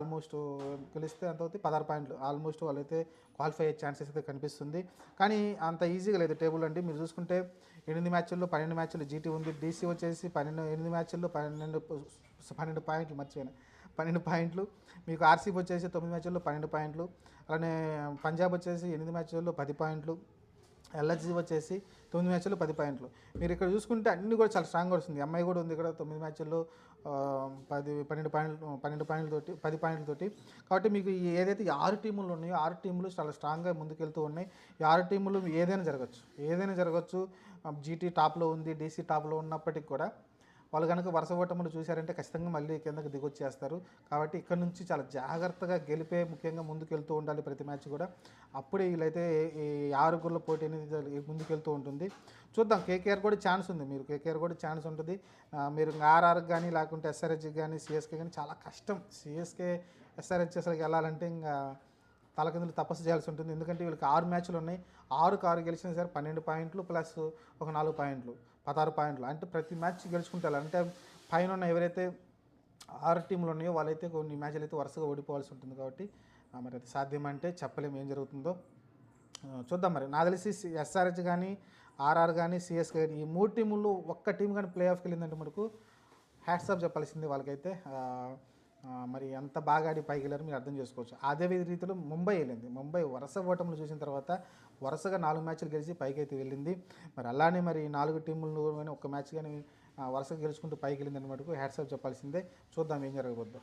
Almost గెలిస్తే ఎంత అవుతాయి 16 పాయింట్లు. ఆల్మోస్ట్ వాళ్ళైతే క్వాలిఫై అయ్యే ఛాన్సెస్ అయితే కనిపిస్తుంది. కానీ అంత ఈజీగా లేదు టేబుల్ అండి. మీరు చూసుకుంటే 8 మ్యాచ్ల్లో 12 మ్యాచ్లు జీటీ ఉంది. డీసీ వచ్చేసి 8 మ్యాచ్ల్లో 12 పాయింట్లు మర్చిపోయాను. 12 పాయింట్లు. మీకు ఆర్సీబీ వచ్చేసి 9 మ్యాచ్ల్లో 12 పాయింట్లు. అలానే పంజాబ్ వచ్చేసి 8 మ్యాచ్ల్లో 10 పాయింట్లు. ఎల్హెచ్జీ వచ్చేసి 9 మ్యాచ్ల్లో 10 పాయింట్లు. మీరు ఇక్కడ చూసుకుంటే అన్నీ కూడా చాలా స్ట్రాంగ్గా వస్తుంది. ఎంఐ కూడా ఉంది ఇక్కడ 9 మ్యాచ్ల్లో 12 పాయింట్లు 12 పాయింట్లతోటి 10 పాయింట్లతోటి. కాబట్టి మీకు ఏదైతే ఈ 6 టీములు ఉన్నాయో 6 టీములు చాలా స్ట్రాంగ్గా ముందుకెళ్తూ ఉన్నాయి. ఈ 6 టీములు ఏదైనా జరగచ్చు. జీటీ టాప్లో ఉంది, డీసీ టాప్లో ఉన్నప్పటికీ కూడా వాళ్ళు కనుక వరుస ఓటములు చూశారంటే ఖచ్చితంగా మళ్ళీ కిందకి దిగొచ్చేస్తారు. కాబట్టి ఇక్కడ నుంచి చాలా జాగ్రత్తగా గెలిపే ముఖ్యంగా ముందుకెళ్తూ ఉండాలి ప్రతి మ్యాచ్ కూడా. అప్పుడే వీళ్ళైతే ఈ 6 గోళ్ళ పోటీ అనేది ముందుకెళ్తూ ఉంటుంది. చూద్దాం. కేకేఆర్ కూడా ఛాన్స్ ఉంది. కేకేఆర్ కూడా ఛాన్స్ ఉంటుంది. మీరు ఆర్ఆర్కి కానీ లేకుంటే ఎస్ఆర్హెచ్కి కానీ సిఎస్కే కానీ చాలా కష్టం. సిఎస్కే ఎస్ఆర్హెచ్ అసలు వెళ్ళాలంటే ఇంకా తలకిందులు తపస్సు చేయాల్సి ఉంటుంది. ఎందుకంటే వీళ్ళకి 6 మ్యాచ్లు ఉన్నాయి. 6 గెలిచినా సరే 12 పాయింట్లు ప్లస్ ఒక 4 పాయింట్లు 16 పాయింట్లు. అంటే ప్రతి మ్యాచ్ గెలుచుకుంటారు. అంటే పైన ఉన్న ఎవరైతే 6 టీంలు ఉన్నాయో వాళ్ళైతే కొన్ని మ్యాచ్లు అయితే వరుసగా ఓడిపోవాల్సి ఉంటుంది. కాబట్టి మరి అది సాధ్యమంటే చెప్పలేము ఏం జరుగుతుందో. చూద్దాం. మరి నాకు తెలిసి ఎస్ఆర్హెచ్ కానీ ఆర్ఆర్ కానీ సిఎస్కే కానీ ఈ 3 టీముల్లో ఒక్క టీం కానీ ప్లే ఆఫ్కి వెళ్ళిందంటే మనకు హ్యాట్సాప్ చెప్పాల్సింది వాళ్ళకైతే. మరి ఎంత బాగా ఆడి పైకి వెళ్ళారో మీరు అర్థం చేసుకోవచ్చు. అదే రీతిలో ముంబై వెళ్ళింది. ముంబై వరుస ఓటములు చూసిన తర్వాత వరుసగా 4 మ్యాచ్లు గెలిచి పైకి అయితే వెళ్ళింది. మరి అలానే మరి 4 టీములు కానీ ఒక్క మ్యాచ్ కానీ వరుసగా గెలుచుకుంటూ పైకి వెళ్ళిందని మటుకు హ్యాట్సాప్ చెప్పాల్సిందే. చూద్దాం ఏం జరగబోద్దో.